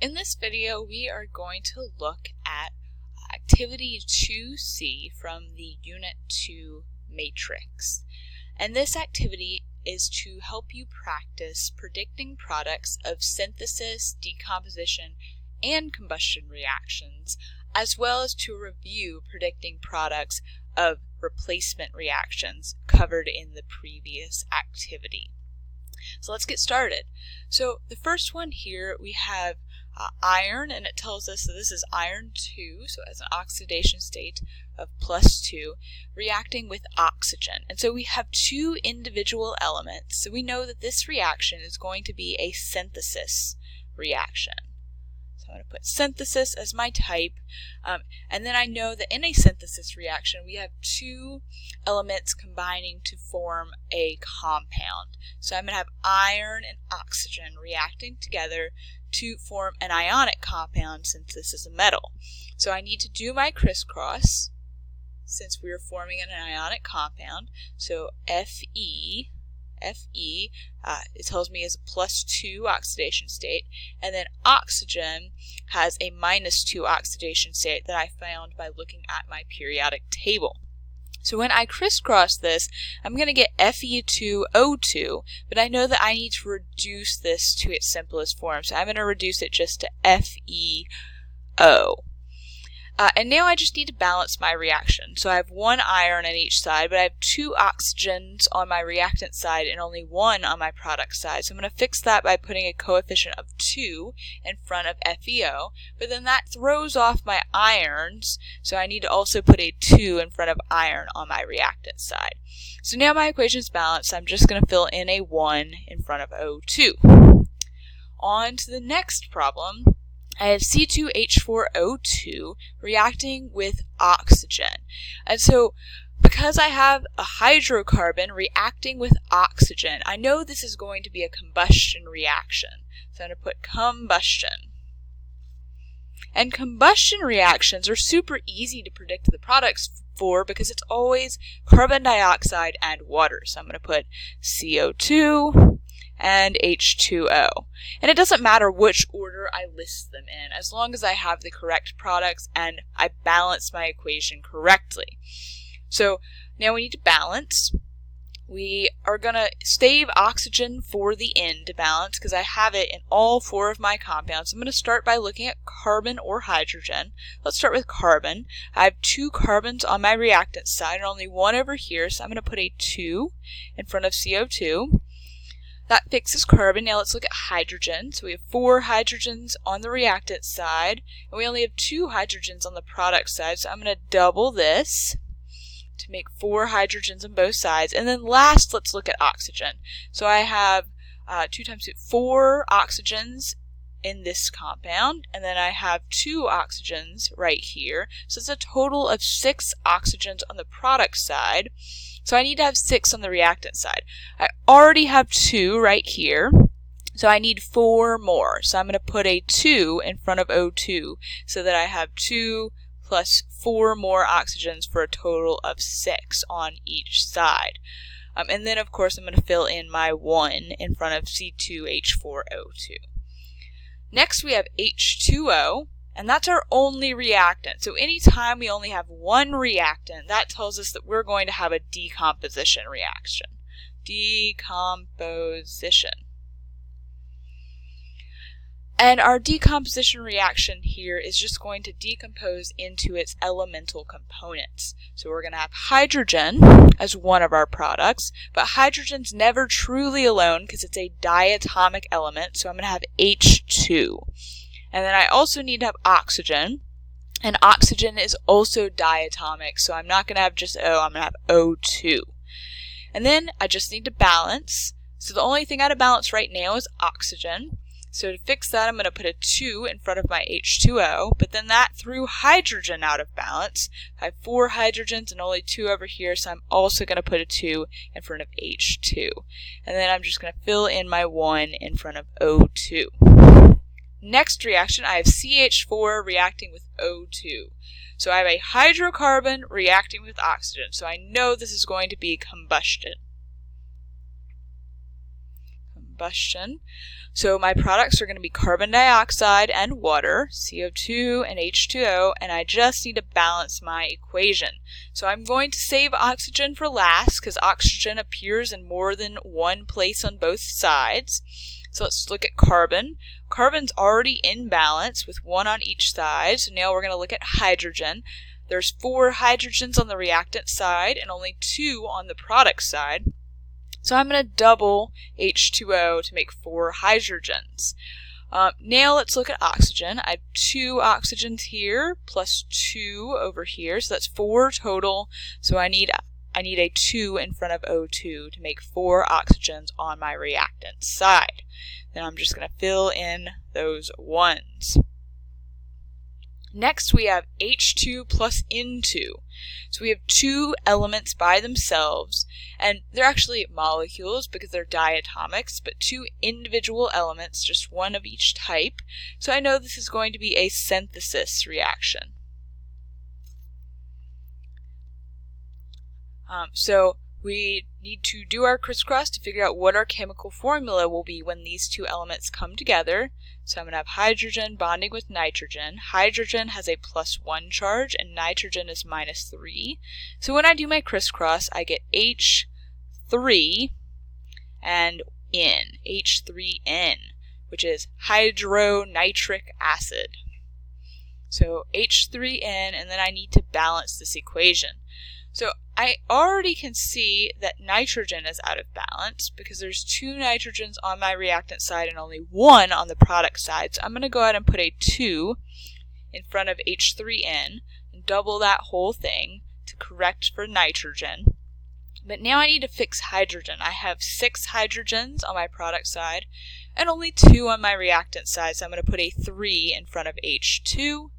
In this video, we are going to look at activity 2C from the Unit 2 matrix. And this activity is to help you practice predicting products of synthesis, decomposition, and combustion reactions, as well as to review predicting products of replacement reactions covered in the previous activity. So let's get started. So the first one here, we have iron, and it tells us that this is iron 2, so it has an oxidation state of +2, reacting with oxygen. And so we have two individual elements, so we know that this reaction is going to be a synthesis reaction. So I'm going to put synthesis as my type, and then I know that in a synthesis reaction we have two elements combining to form a compound. So I'm going to have iron and oxygen reacting together to form an ionic compound, since this is a metal. So I need to do my crisscross since we are forming an ionic compound. So Fe, it tells me is a +2 oxidation state, and then oxygen has a -2 oxidation state that I found by looking at my periodic table. So when I crisscross this, I'm going to get Fe2O2, but I know that I need to reduce this to its simplest form, so I'm going to reduce it just to FeO. And now I just need to balance my reaction. So I have one iron on each side, but I have two oxygens on my reactant side and only one on my product side. So I'm going to fix that by putting a coefficient of 2 in front of FeO, but then that throws off my irons, so I need to also put a 2 in front of iron on my reactant side. So now my equation is balanced. I'm just going to fill in a 1 in front of O2. On to the next problem. I have C2H4O2 reacting with oxygen. And so because I have a hydrocarbon reacting with oxygen, I know this is going to be a combustion reaction. So I'm going to put combustion. And combustion reactions are super easy to predict the products for because it's always carbon dioxide and water. So I'm going to put CO2 and H2O. And it doesn't matter which order I list them in, as long as I have the correct products and I balance my equation correctly. So now we need to balance. We are going to save oxygen for the end to balance because I have it in all 4 of my compounds. I'm going to start by looking at carbon or hydrogen. Let's start with carbon. I have 2 carbons on my reactant side and only 1 over here, so I'm going to put a 2 in front of CO2. That fixes carbon. Now let's look at hydrogen. So we have 4 hydrogens on the reactant side, and we only have 2 hydrogens on the product side. So I'm going to double this to make 4 hydrogens on both sides. And then last, let's look at oxygen. So I have 2 times 2, 4 oxygens in this compound, and then I have 2 oxygens right here. So it's a total of 6 oxygens on the product side. So I need to have 6 on the reactant side. I already have 2 right here, so I need 4 more. So I'm going to put a 2 in front of O2 so that I have 2 plus 4 more oxygens for a total of 6 on each side. And then of course I'm going to fill in my 1 in front of C2H4O2. Next we have H2O. And that's our only reactant. So anytime we only have one reactant, that tells us that we're going to have a decomposition reaction. Decomposition. And our decomposition reaction here is just going to decompose into its elemental components. So we're going to have hydrogen as one of our products, but hydrogen's never truly alone because it's a diatomic element, so I'm going to have H2. And then I also need to have oxygen, and oxygen is also diatomic, so I'm not going to have just O, I'm going to have O2. And then I just need to balance. So the only thing out of balance right now is oxygen. So to fix that, I'm going to put a 2 in front of my H2O, but then that threw hydrogen out of balance. I have 4 hydrogens and only 2 over here, so I'm also going to put a 2 in front of H2. And then I'm just going to fill in my 1 in front of O2. Next reaction, I have CH4 reacting with O2. So I have a hydrocarbon reacting with oxygen. So I know this is going to be combustion. combustion. So my products are going to be carbon dioxide and water, CO2 and H2O, and I just need to balance my equation. So I'm going to save oxygen for last because oxygen appears in more than one place on both sides. So let's look at carbon. Carbon's already in balance with one on each side, so now we're going to look at hydrogen. There's 4 hydrogens on the reactant side and only 2 on the product side. So I'm going to double H2O to make 4 hydrogens. Now let's look at oxygen. I have 2 oxygens here plus 2 over here, so that's 4 total. So I need a 2 in front of O2 to make 4 oxygens on my reactant side. Then I'm just going to fill in those 1s. Next we have H2 plus N2. So we have 2 elements by themselves, and they're actually molecules because they're diatomics, but 2 individual elements, just one of each type. So I know this is going to be a synthesis reaction. So we need to do our crisscross to figure out what our chemical formula will be when these 2 elements come together. So I'm going to have hydrogen bonding with nitrogen. Hydrogen has a +1 charge and nitrogen is -3. So when I do my crisscross, I get H3 and N, H3N, which is hydronitric acid. So H3N, and then I need to balance this equation. So I already can see that nitrogen is out of balance because there's 2 nitrogens on my reactant side and only 1 on the product side. So I'm going to go ahead and put a 2 in front of H3N and double that whole thing to correct for nitrogen. But now I need to fix hydrogen. I have 6 hydrogens on my product side and only 2 on my reactant side. So I'm going to put a 3 in front of H2.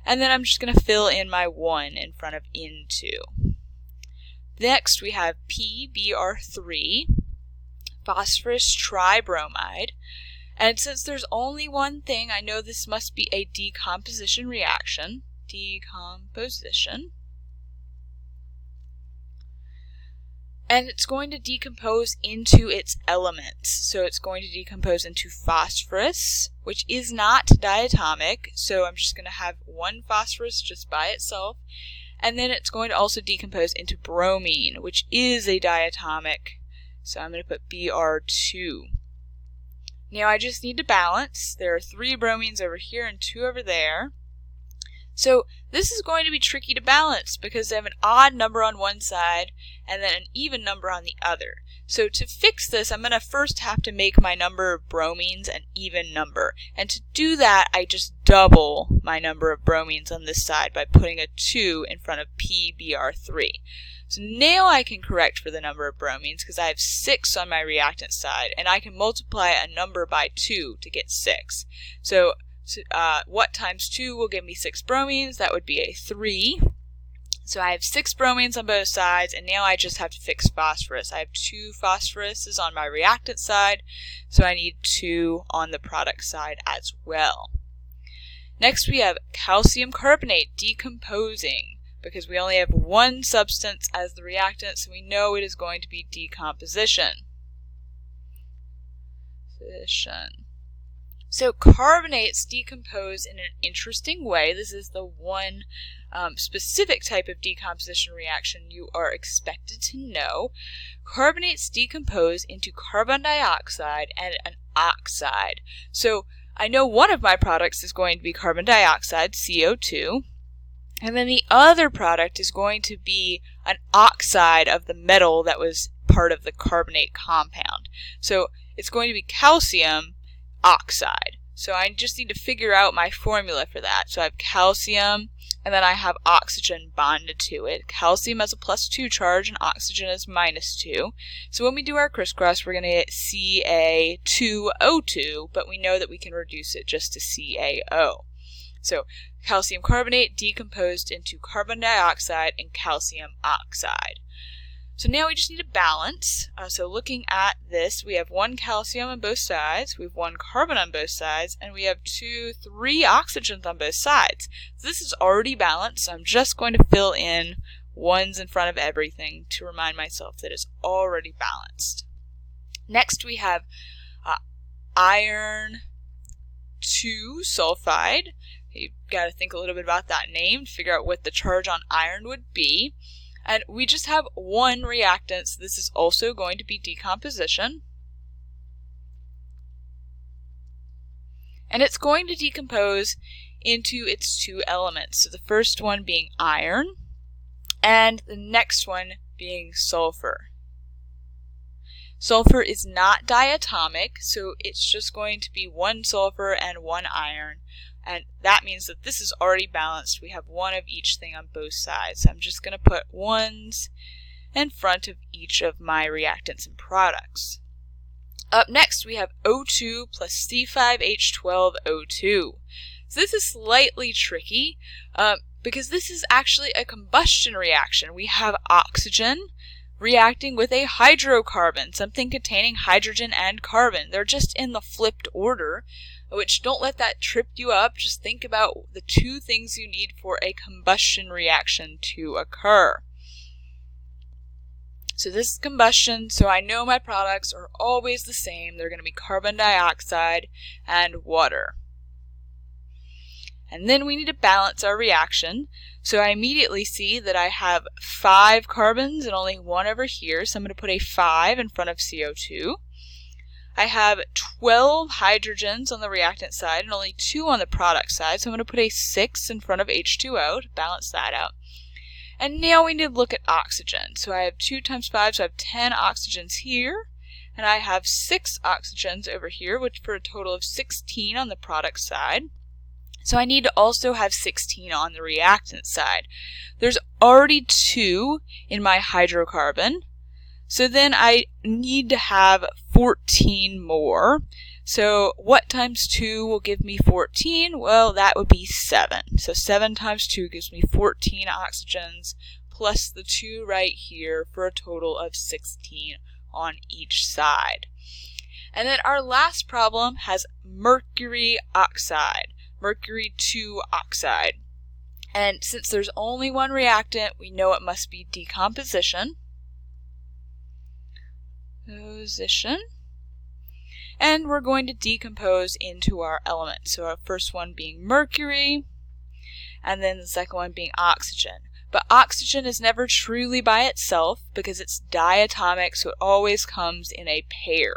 And then I'm just going to fill in my 1 in front of N2. Next we have PBr3, phosphorus tribromide. And since there's only one thing, I know this must be a decomposition reaction. Decomposition. And it's going to decompose into its elements. So it's going to decompose into phosphorus, which is not diatomic. So I'm just going to have 1 phosphorus just by itself. And then it's going to also decompose into bromine, which is a diatomic. So I'm going to put Br2. Now I just need to balance. There are 3 bromines over here and 2 over there. So this is going to be tricky to balance because they have an odd number on one side and then an even number on the other. So to fix this, I'm going to first have to make my number of bromines an even number. And to do that, I just double my number of bromines on this side by putting a 2 in front of PBr3. So now I can correct for the number of bromines because I have 6 on my reactant side, and I can multiply a number by 2 to get 6. So what times 2 will give me 6 bromines? That would be a 3. So I have 6 bromines on both sides, and now I just have to fix phosphorus. I have 2 phosphoruses on my reactant side, so I need 2 on the product side as well. Next we have calcium carbonate decomposing, because we only have 1 substance as the reactant, so we know it is going to be decomposition. So carbonates decompose in an interesting way. This is the one specific type of decomposition reaction you are expected to know. Carbonates decompose into carbon dioxide and an oxide. So I know one of my products is going to be carbon dioxide, CO2, and then the other product is going to be an oxide of the metal that was part of the carbonate compound. So it's going to be calcium oxide. So I just need to figure out my formula for that. So I have calcium, and then I have oxygen bonded to it. Calcium has a +2 charge, and oxygen is -2. So when we do our crisscross, we're going to get Ca2O2, but we know that we can reduce it just to CaO. So calcium carbonate decomposed into carbon dioxide and calcium oxide. So now we just need to balance. So looking at this, we have 1 calcium on both sides, we have 1 carbon on both sides, and we have 3 oxygens on both sides. So this is already balanced, so I'm just going to fill in 1s in front of everything to remind myself that it's already balanced. Next we have iron 2 sulfide. You've got to think a little bit about that name to figure out what the charge on iron would be. And we just have one reactant, so this is also going to be decomposition. And it's going to decompose into its two elements. So the first one being iron, and the next one being sulfur. Sulfur is not diatomic, so it's just going to be one sulfur and one iron. And that means that this is already balanced. We have one of each thing on both sides. So I'm just going to put ones in front of each of my reactants and products. Up next, we have O2 plus C5H12O2. So this is slightly tricky because this is actually a combustion reaction. We have oxygen reacting with a hydrocarbon, something containing hydrogen and carbon. They're just in the flipped order, which don't let that trip you up. Just think about the two things you need for a combustion reaction to occur. So this is combustion, so I know my products are always the same. They're going to be carbon dioxide and water. And then we need to balance our reaction. So I immediately see that I have 5 carbons and only one over here, so I'm going to put a 5 in front of CO2. I have 12 hydrogens on the reactant side and only 2 on the product side, so I'm going to put a 6 in front of H2O to balance that out. And now we need to look at oxygen. So I have 2 times 5, so I have 10 oxygens here, and I have 6 oxygens over here, which for a total of 16 on the product side. So I need to also have 16 on the reactant side. There's already 2 in my hydrocarbon, so then I need to have 14 more. So what times 2 will give me 14? Well, that would be 7. So 7 times 2 gives me 14 oxygens plus the 2 right here for a total of 16 on each side. And then our last problem has mercury oxide, mercury 2 oxide. And since there's only one reactant, we know it must be decomposition. And we're going to decompose into our elements. So our first one being mercury, and then the second one being oxygen. But oxygen is never truly by itself because it's diatomic, so it always comes in a pair,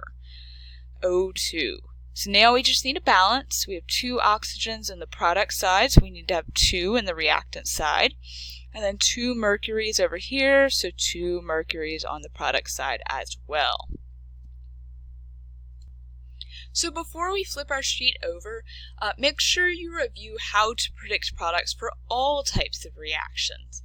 O2. So now we just need a balance. We have 2 oxygens in the product side, so we need to have 2 in the reactant side. And then 2 mercuries over here, so 2 mercuries on the product side as well. So before we flip our sheet over, make sure you review how to predict products for all types of reactions.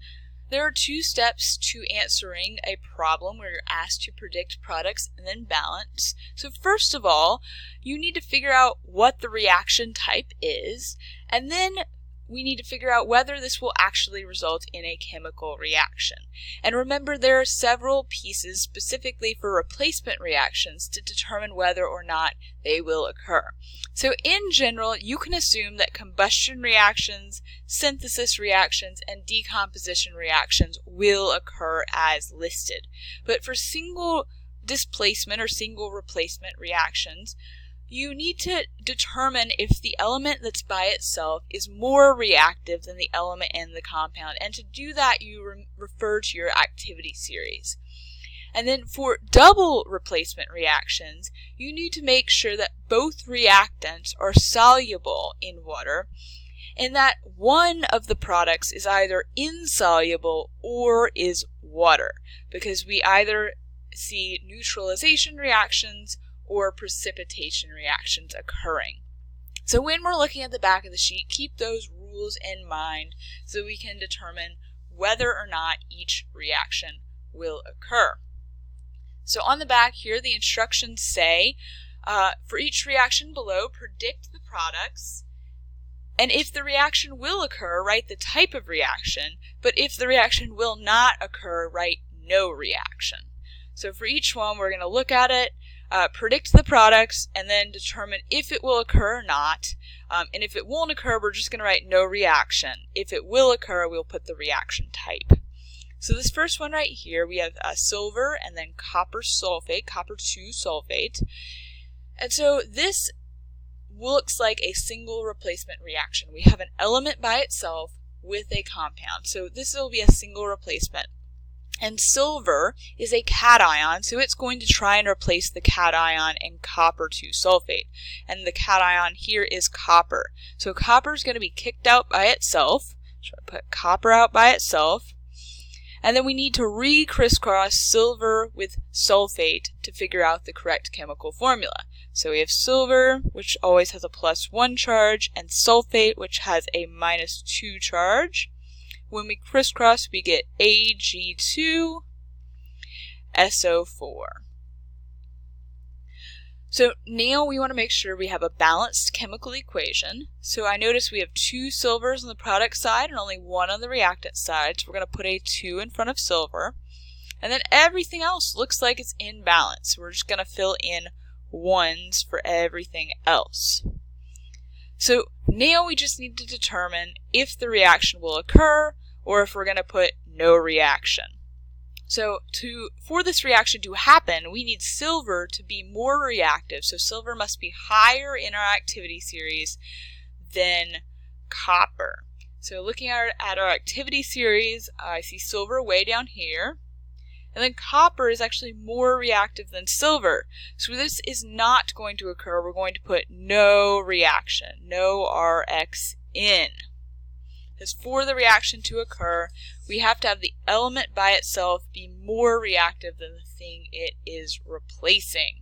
There are 2 steps to answering a problem where you're asked to predict products and then balance. So first of all, you need to figure out what the reaction type is, and then we need to figure out whether this will actually result in a chemical reaction. And remember, there are several pieces specifically for replacement reactions to determine whether or not they will occur. So in general, you can assume that combustion reactions, synthesis reactions, and decomposition reactions will occur as listed. But for single displacement or single replacement reactions, you need to determine if the element that's by itself is more reactive than the element in the compound. And to do that, you refer to your activity series. And then for double replacement reactions, you need to make sure that both reactants are soluble in water and that one of the products is either insoluble or is water, because we either see neutralization reactions or precipitation reactions occurring. So when we're looking at the back of the sheet, keep those rules in mind so we can determine whether or not each reaction will occur. So on the back here, the instructions say, for each reaction below, predict the products, and if the reaction will occur, write the type of reaction, but if the reaction will not occur, write no reaction. So for each one, we're going to look at it, predict the products, and then determine if it will occur or not. And if it won't occur, we're just going to write no reaction. If it will occur, we'll put the reaction type. So this first one right here, we have silver and then copper sulfate, copper 2 sulfate. And so this looks like a single replacement reaction. We have an element by itself with a compound. So this will be a single replacement. And silver is a cation, so it's going to try and replace the cation in copper 2 sulfate. And the cation here is copper. So copper is going to be kicked out by itself. So I put copper out by itself. And then we need to re-crisscross silver with sulfate to figure out the correct chemical formula. So we have silver, which always has a +1 charge, and sulfate, which has a -2 charge. When we crisscross, we get Ag2SO4. So now we want to make sure we have a balanced chemical equation. So I notice we have 2 silvers on the product side and only 1 on the reactant side. So we're going to put a 2 in front of silver. And then everything else looks like it's in balance. So we're just going to fill in 1s for everything else. So now we just need to determine if the reaction will occur or if we're going to put no reaction. So for this reaction to happen, we need silver to be more reactive. So silver must be higher in our activity series than copper. So looking at our activity series, I see silver way down here. And then copper is actually more reactive than silver. So this is not going to occur. We're going to put no reaction, no Rx in. Because for the reaction to occur, we have to have the element by itself be more reactive than the thing it is replacing.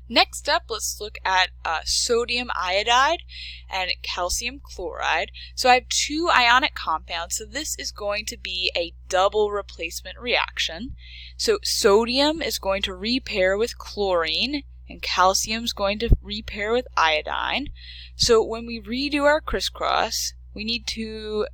Next up, let's look at sodium iodide and calcium chloride. So I have 2 ionic compounds, so this is going to be a double replacement reaction. So sodium is going to repair with chlorine, and calcium is going to repair with iodine. So when we redo our crisscross, we need to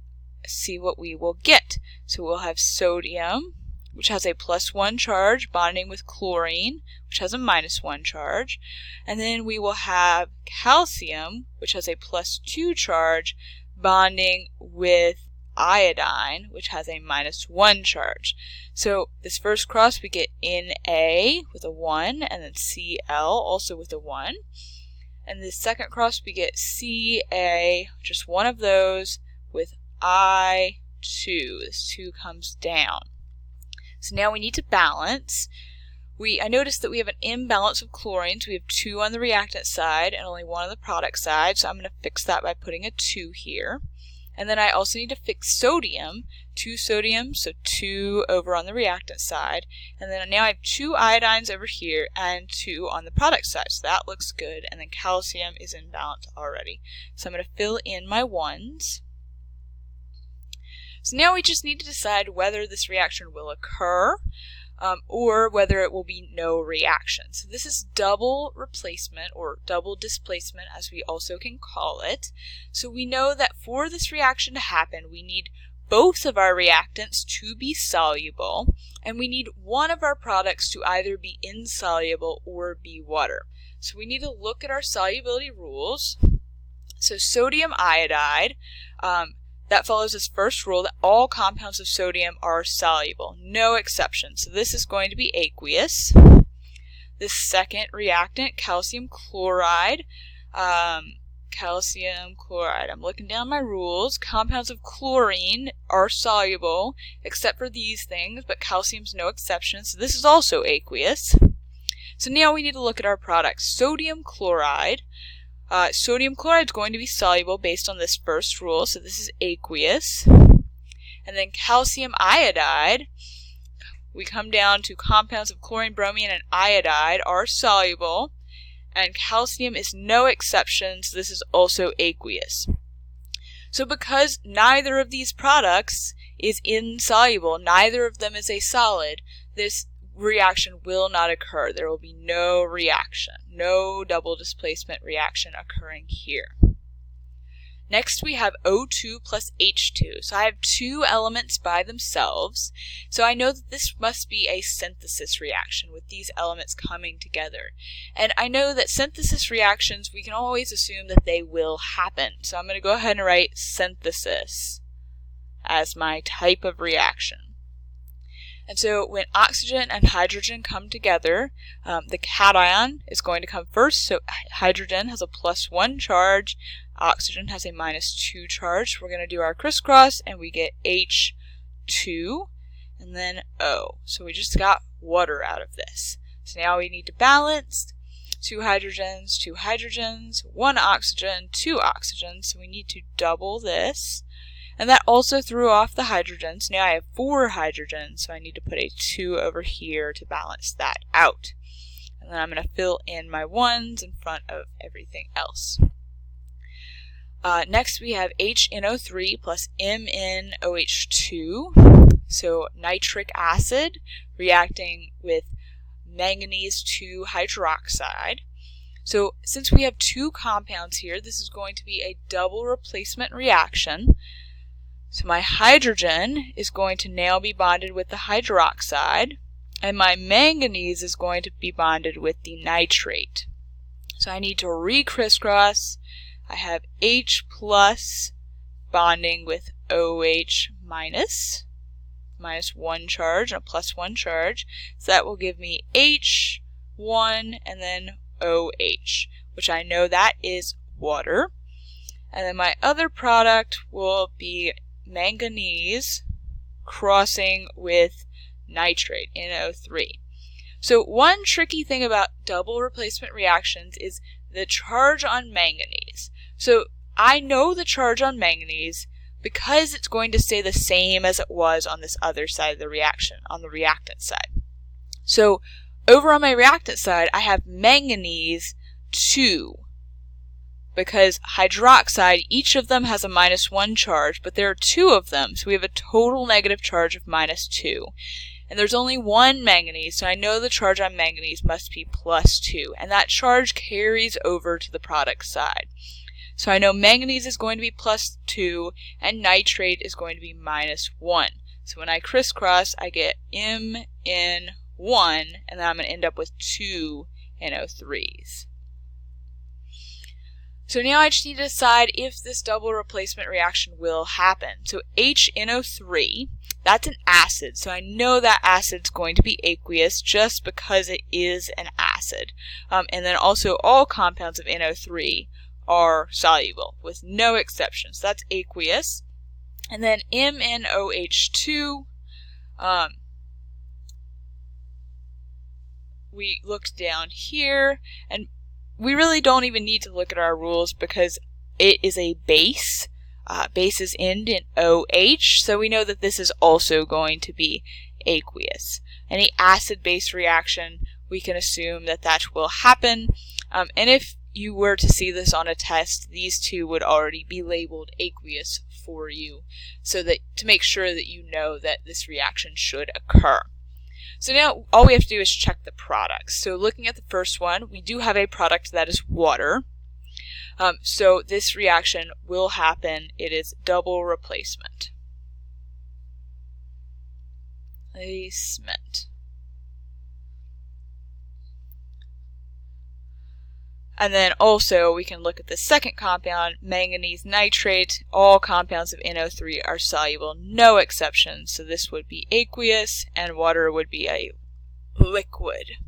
see what we will get. So we'll have sodium, which has a +1 charge, bonding with chlorine, which has a -1 charge. And then we will have calcium, which has a +2 charge, bonding with iodine, which has a -1 charge. So this first cross we get Na with a 1, and then Cl also with a 1. And the second cross we get Ca, just one of those, with I2. This 2 comes down. So now we need to balance. I noticed that we have an imbalance of chlorines. We have 2 on the reactant side and only 1 on the product side, so I'm going to fix that by putting a 2 here. And then I also need to fix sodium, 2 sodium, so 2 over on the reactant side. And then now I have 2 iodines over here and 2 on the product side, so that looks good. And then calcium is in balance already. So I'm going to fill in my 1s. So now we just need to decide whether this reaction will occur or whether it will be no reaction. So this is double replacement or double displacement, as we also can call it. So we know that for this reaction to happen, we need both of our reactants to be soluble, and we need one of our products to either be insoluble or be water. So we need to look at our solubility rules. So sodium iodide, that follows this first rule that all compounds of sodium are soluble, no exception. So this is going to be aqueous. This second reactant, calcium chloride, I'm looking down my rules. Compounds of chlorine are soluble, except for these things, but calcium's no exception, so this is also aqueous. So now we need to look at our products. Sodium chloride. Sodium chloride is going to be soluble based on this first rule, so this is aqueous. And then calcium iodide, we come down to compounds of chlorine, bromine, and iodide are soluble, and calcium is no exception, so this is also aqueous. So because neither of these products is insoluble, neither of them is a solid, this reaction will not occur. There will be no reaction, no double displacement reaction occurring here. Next we have O2 plus H2. So I have 2 elements by themselves. So I know that this must be a synthesis reaction with these elements coming together. And I know that synthesis reactions, we can always assume that they will happen. So I'm going to go ahead and write synthesis as my type of reaction. And so when oxygen and hydrogen come together, the cation is going to come first. So hydrogen has a +1 charge, oxygen has a -2 charge. We're going to do our crisscross and we get H2 and then O. So we just got water out of this. So now we need to balance 2 hydrogens, 1 oxygen, 2 oxygens. So we need to double this. And that also threw off the hydrogens. Now I have 4 hydrogens, so I need to put a 2 over here to balance that out. And then I'm going to fill in my 1s in front of everything else. Next we have HNO3 plus MnOH2, so nitric acid reacting with manganese 2 hydroxide. So since we have 2 compounds here, this is going to be a double replacement reaction. So my hydrogen is going to now be bonded with the hydroxide, and my manganese is going to be bonded with the nitrate. So I need to re-crisscross. I have H plus bonding with OH minus, -1 charge and a +1 charge. So that will give me H1 and then OH, which I know that is water. And then my other product will be manganese crossing with nitrate, NO3. So one tricky thing about double replacement reactions is the charge on manganese. So I know the charge on manganese because it's going to stay the same as it was on this other side of the reaction, on the reactant side. So over on my reactant side, I have manganese 2. Because hydroxide, each of them has a -1 charge, but there are 2 of them, so we have a total negative charge of -2. And there's only 1 manganese, so I know the charge on manganese must be +2, and that charge carries over to the product side. So I know manganese is going to be +2, and nitrate is going to be -1. So when I crisscross, I get MN1, and then I'm going to end up with 2 NO3s. So now I just need to decide if this double replacement reaction will happen. So HNO3, that's an acid, so I know that acid's going to be aqueous just because it is an acid. And then also all compounds of NO3 are soluble, with no exceptions. That's aqueous. And then MnOH2, we looked down here, and we really don't even need to look at our rules because it is a base. Bases end in OH, so we know that this is also going to be aqueous. Any acid-base reaction, we can assume that that will happen. And if you were to see this on a test, these two would already be labeled aqueous for you, so that to make sure that you know that this reaction should occur. So now all we have to do is check the products. So looking at the first one, we do have a product that is water. So this reaction will happen. It is double replacement. And then also we can look at the second compound, manganese nitrate. All compounds of NO3 are soluble, no exceptions. So this would be aqueous and water would be a liquid.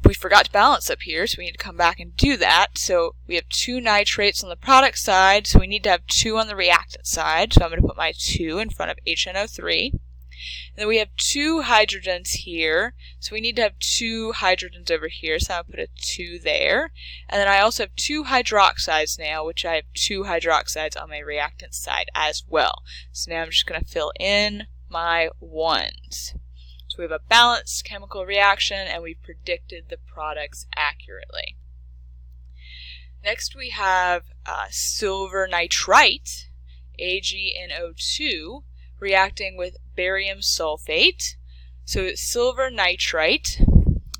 We forgot to balance up here, so we need to come back and do that. So we have 2 nitrates on the product side, so we need to have 2 on the reactant side. So I'm going to put my 2 in front of HNO3. And then we have 2 hydrogens here, so we need to have 2 hydrogens over here, so I'll put a 2 there. And then I also have 2 hydroxides now, which I have 2 hydroxides on my reactant side as well. So now I'm just going to fill in my 1s. So we have a balanced chemical reaction, and we've predicted the products accurately. Next we have silver nitrite, AgNO2, reacting with barium sulfate. So silver nitrite,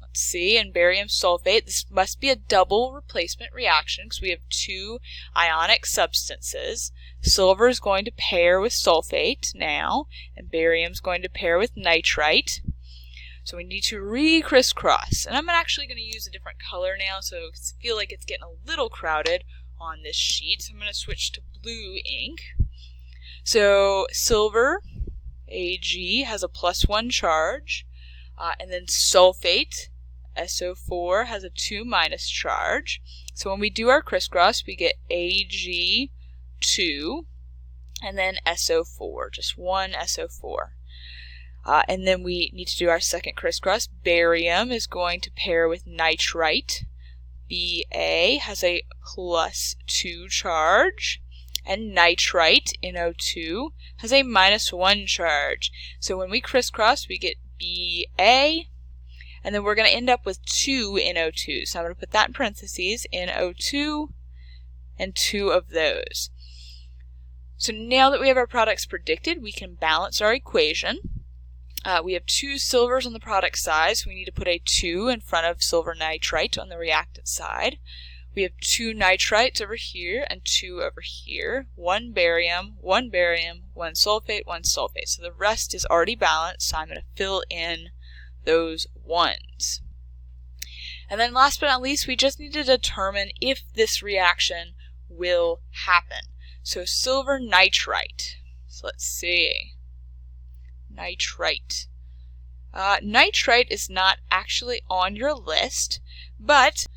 let's see, and barium sulfate, this must be a double replacement reaction because we have 2 ionic substances. Silver is going to pair with sulfate now, and barium is going to pair with nitrite. So we need to re-crisscross. And I'm actually going to use a different color now, so I feel like it's getting a little crowded on this sheet. So I'm going to switch to blue ink. So silver Ag has a +1 charge, and then sulfate, SO4, has a 2- charge. So when we do our crisscross, we get Ag2 and then SO4, just one SO4. And then we need to do our second crisscross. Barium is going to pair with nitrite. Ba has a +2 charge, and nitrite, NO2, has a -1 charge. So when we crisscross, we get Ba, and then we're going to end up with 2 NO2. So I'm going to put that in parentheses, NO2, and 2 of those. So now that we have our products predicted, we can balance our equation. We have 2 silvers on the product side, so we need to put a 2 in front of silver nitrite on the reactant side. We have 2 nitrites over here and 2 over here. 1 barium, 1 barium, 1 sulfate, 1 sulfate. So the rest is already balanced, so I'm going to fill in those 1s. And then last but not least, we just need to determine if this reaction will happen. So silver nitrite. So let's see. Nitrite. Nitrite is not actually on your list, but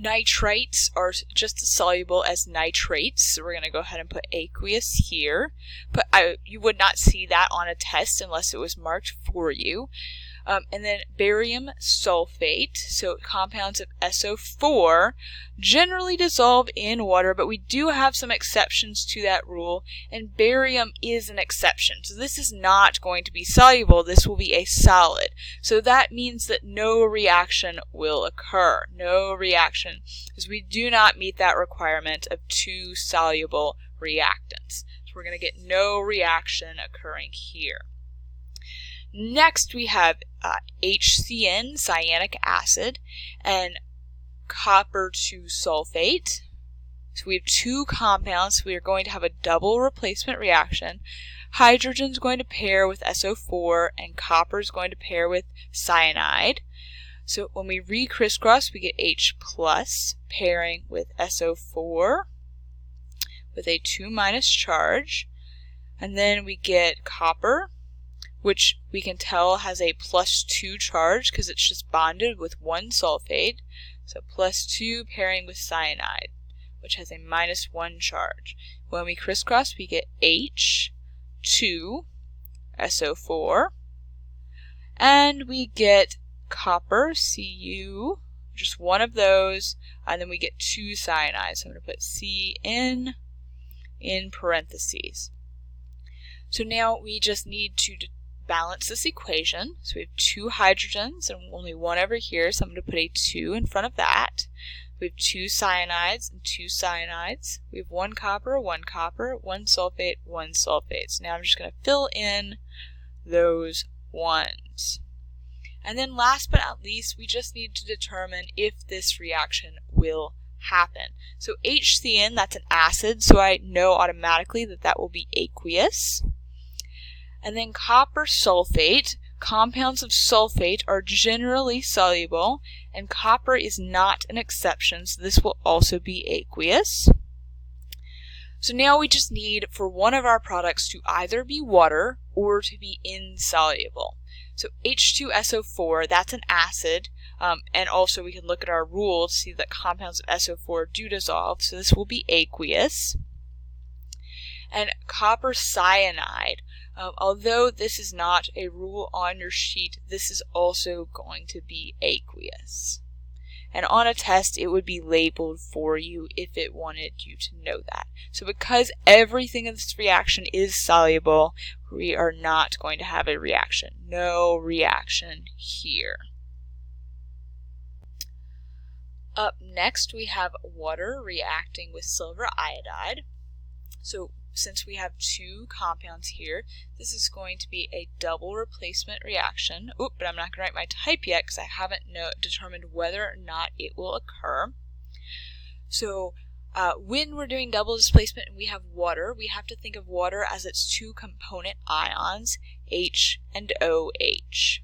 nitrites are just as soluble as nitrates. So we're going to go ahead and put aqueous here. But you would not see that on a test unless it was marked for you. And then barium sulfate, so compounds of SO4 generally dissolve in water, but we do have some exceptions to that rule, and barium is an exception. So this is not going to be soluble, this will be a solid. So that means that no reaction will occur. No reaction, because we do not meet that requirement of 2 soluble reactants. So we're going to get no reaction occurring here. Next we have HCN, cyanic acid, and copper 2 sulfate. So we have 2 compounds. We are going to have a double replacement reaction. Hydrogen is going to pair with SO4, and copper is going to pair with cyanide. So when we re-crisscross, we get H plus pairing with SO4 with a 2- charge. And then we get copper, which we can tell has a +2 charge because it's just bonded with 1 sulfate. So +2 pairing with cyanide, which has a -1 charge. When we crisscross, we get H2, SO4, and we get copper, Cu, just one of those, and then we get 2 cyanides. So I'm going to put Cn in parentheses. So now we just need to balance this equation. So we have 2 hydrogens and only 1 over here, so I'm going to put a 2 in front of that. We have 2 cyanides and 2 cyanides. We have 1 copper, 1 copper, 1 sulfate, 1 sulfate. So now I'm just going to fill in those 1s. And then last but not least, we just need to determine if this reaction will happen. So HCN, that's an acid, so I know automatically that that will be aqueous. And then copper sulfate, compounds of sulfate are generally soluble, and copper is not an exception, so this will also be aqueous. So now we just need for one of our products to either be water or to be insoluble. So H2SO4, that's an acid, and also we can look at our rule to see that compounds of SO4 do dissolve, so this will be aqueous. And copper cyanide, although this is not a rule on your sheet, this is also going to be aqueous. And on a test, it would be labeled for you if it wanted you to know that. So because everything in this reaction is soluble, we are not going to have a reaction. No reaction here. Up next, we have water reacting with silver iodide. So since we have 2 compounds here, this is going to be a double replacement reaction. Oop, but I'm not going to write my type yet because I haven't determined whether or not it will occur. So when we're doing double displacement and we have water, we have to think of water as its 2 component ions, H and OH.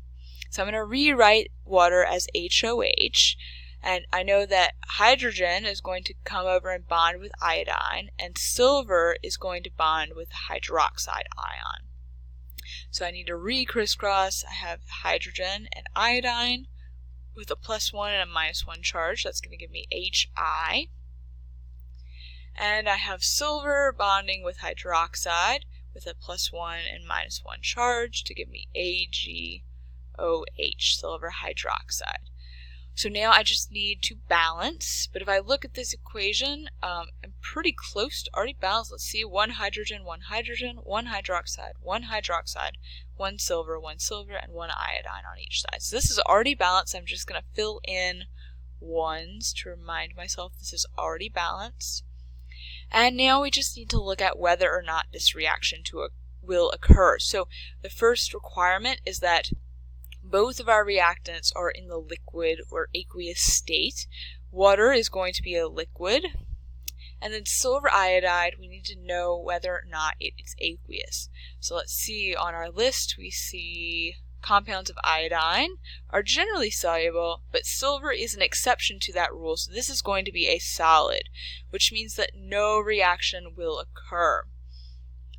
So I'm going to rewrite water as HOH. And I know that hydrogen is going to come over and bond with iodine, and silver is going to bond with hydroxide ion. So I need to re-crisscross. I have hydrogen and iodine with a +1 and a -1 charge. That's going to give me Hi. And I have silver bonding with hydroxide with a +1 and -1 charge to give me AgOH, silver hydroxide. So now I just need to balance, but if I look at this equation, I'm pretty close to already balanced. Let's see, 1 hydrogen, 1 hydrogen, 1 hydroxide, 1 hydroxide, 1 silver, and 1 iodine on each side. So this is already balanced. I'm just going to fill in ones to remind myself this is already balanced. And now we just need to look at whether or not this reaction will occur. So the first requirement is that both of our reactants are in the liquid or aqueous state. Water is going to be a liquid. And then silver iodide, we need to know whether or not it's aqueous. So let's see, on our list we see compounds of iodine are generally soluble, but silver is an exception to that rule. So this is going to be a solid, which means that no reaction will occur.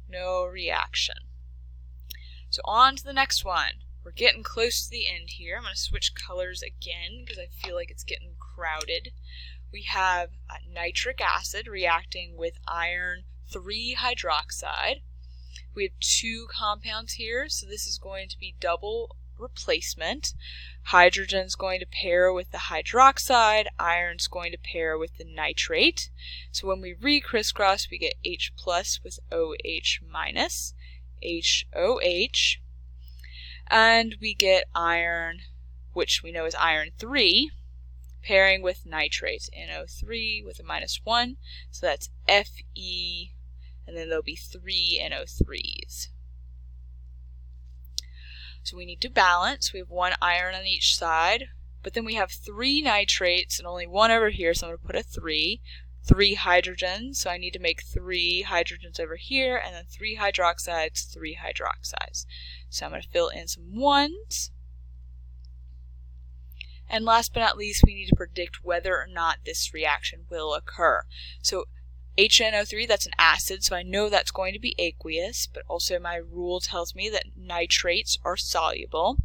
No reaction. So on to the next one. We're getting close to the end here. I'm going to switch colors again because I feel like it's getting crowded. We have nitric acid reacting with iron 3 hydroxide. We have 2 compounds here, so this is going to be double replacement. Hydrogen is going to pair with the hydroxide, iron is going to pair with the nitrate. So when we re-crisscross, we get H plus with OH minus, HOH. And we get iron, which we know is iron 3, pairing with nitrate, NO3 with a -1, so that's Fe, and then there'll be 3 NO3s. So we need to balance. We have 1 iron on each side, but then we have 3 nitrates and only 1 over here, so I'm going to put a 3. 3 hydrogens, so I need to make 3 hydrogens over here, and then 3 hydroxides, 3 hydroxides. So I'm going to fill in some 1s. And last but not least, we need to predict whether or not this reaction will occur. So HNO3, that's an acid, so I know that's going to be aqueous, but also my rule tells me that nitrates are soluble.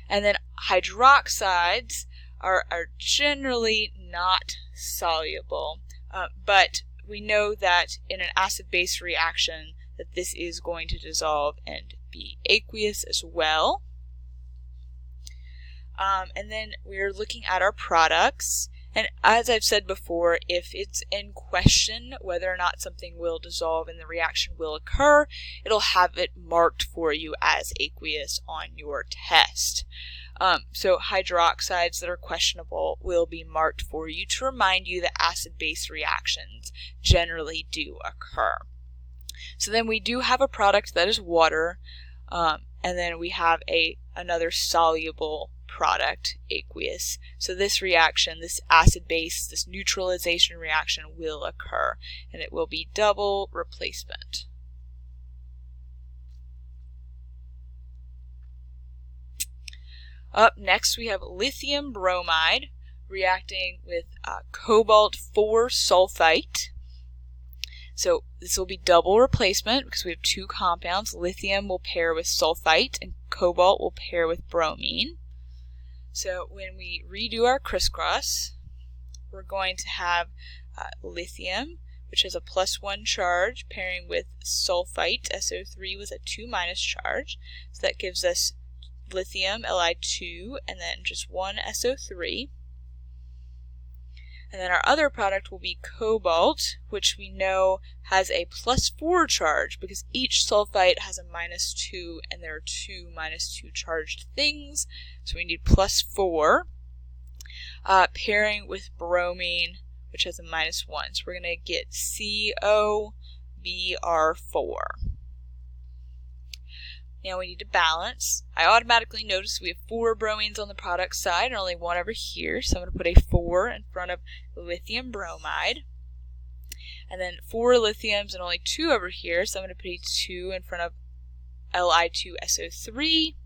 And then hydroxides are generally not soluble. But we know that in an acid-base reaction that this is going to dissolve and be aqueous as well. And then we're looking at our products. And as I've said before, if it's in question whether or not something will dissolve and the reaction will occur, it'll have it marked for you as aqueous on your test. So hydroxides that are questionable will be marked for you to remind you that acid-base reactions generally do occur. So then we do have a product that is water, and then we have another soluble product, aqueous. So this reaction, this acid-base, this neutralization reaction will occur, and it will be double replacement. Up next we have lithium bromide reacting with Cobalt-4 sulfite. So this will be double replacement because we have 2 compounds. Lithium will pair with sulfite and cobalt will pair with bromine. So when we redo our crisscross, we're going to have lithium, which has a +1 charge, pairing with sulfite, SO3, with a 2- charge. So that gives us lithium, Li2, and then just 1 SO3. And then our other product will be cobalt, which we know has a +4 charge because each sulfite has a -2 and there are 2 -2 charged things. So we need +4, pairing with bromine, which has a -1. So we're going to get COBr4. Now we need to balance. I automatically notice we have 4 bromines on the product side and only 1 over here, so I'm going to put a 4 in front of lithium bromide. And then 4 lithiums and only 2 over here, so I'm going to put a 2 in front of Li2SO3.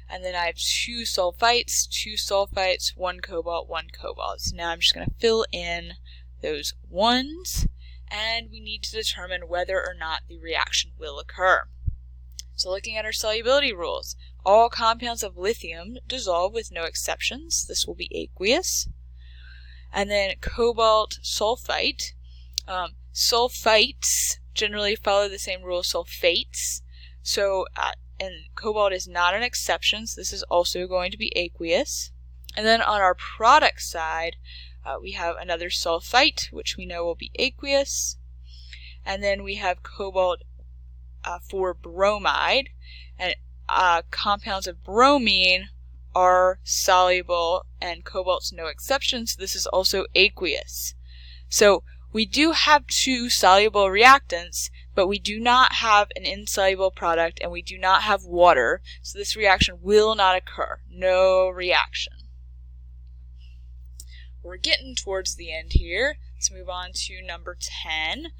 And then I have 2 sulfites, 1 cobalt, 1 cobalt. So now I'm just going to fill in those 1s, and we need to determine whether or not the reaction will occur. So looking at our solubility rules, all compounds of lithium dissolve with no exceptions. This will be aqueous. And then cobalt sulfite. Sulfites generally follow the same rule as sulfates. So, and cobalt is not an exception, so this is also going to be aqueous. And then on our product side, we have another sulfite, which we know will be aqueous. And then we have cobalt for bromide. And compounds of bromine are soluble, and cobalt's no exception, so this is also aqueous. So we do have two soluble reactants, but we do not have an insoluble product, and we do not have water, so this reaction will not occur. No reaction. We're getting towards the end here. Let's move on to number 10,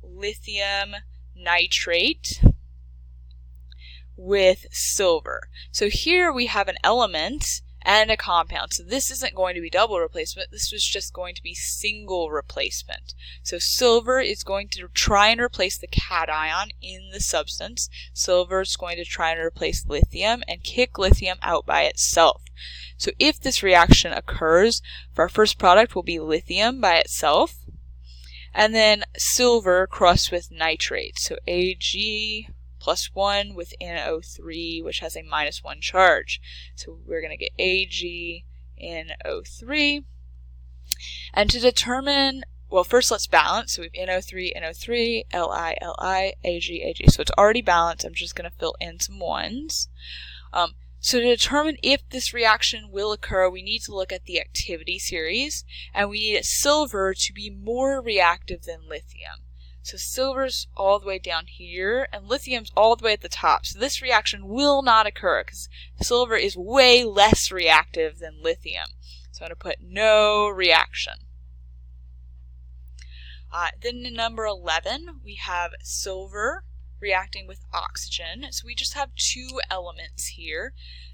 lithium nitrate with silver. So here we have an element and a compound. So this isn't going to be double replacement. This was just going to be single replacement. So silver is going to try and replace the cation in the substance. Silver is going to try and replace lithium and kick lithium out by itself. So if this reaction occurs, our first product will be lithium by itself, and then silver crossed with nitrate. So Ag +1 with NO3, which has a -1 charge. So we're going to get AgNO3. And to determine, well, first let's balance. So we have NO3, NO3, Li, Li, Ag, Ag. So it's already balanced. I'm just going to fill in some ones. So to determine if this reaction will occur, we need to look at the activity series, and we need silver to be more reactive than lithium. So silver's all the way down here, and lithium's all the way at the top. So this reaction will not occur because silver is way less reactive than lithium. So I'm going to put no reaction. Then in number 11, we have silver reacting with oxygen. So we just have two elements here.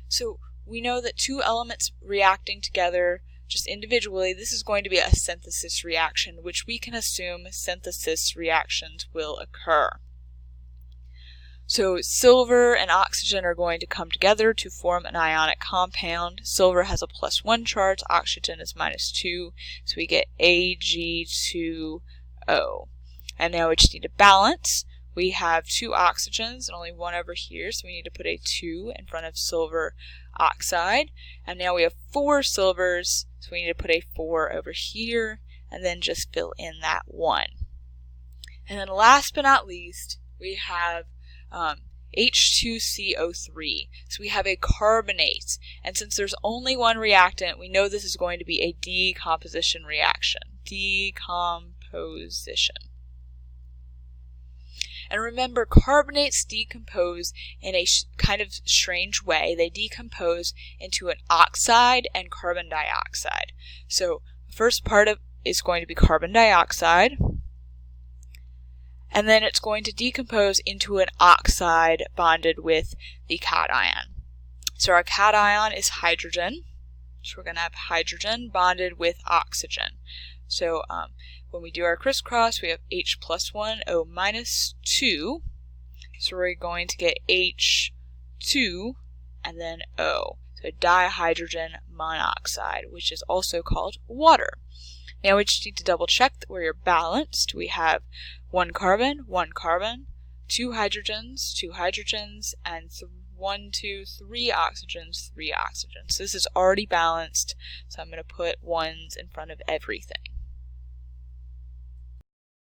So we know that two elements reacting together just individually, this is going to be a synthesis reaction, which we can assume synthesis reactions will occur. So silver and oxygen are going to come together to form an ionic compound. Silver has a +1 charge, oxygen is -2, so we get Ag2O. And now we just need to balance. We have two oxygens and only one over here, so we need to put a 2 in front of silver oxide. And now we have 4 silvers, so we need to put a 4 over here, and then just fill in that 1. And then last but not least, we have H2CO3. So we have a carbonate, and since there's only one reactant, we know this is going to be a decomposition reaction. Decomposition. And remember, carbonates decompose in a kind of strange way. They decompose into an oxide and carbon dioxide. So the first part of is going to be carbon dioxide, and then it's going to decompose into an oxide bonded with the cation. So our cation is hydrogen. So we're going to have hydrogen bonded with oxygen. So when we do our crisscross, we have H +1, O -2. So we're going to get H2 and then O. So dihydrogen monoxide, which is also called water. Now we just need to double check that we're balanced. We have 1 carbon, 1 carbon, 2 hydrogens, 2 hydrogens, and 1, 2, 3 oxygens, 3 oxygens. So this is already balanced, so I'm going to put 1s in front of everything.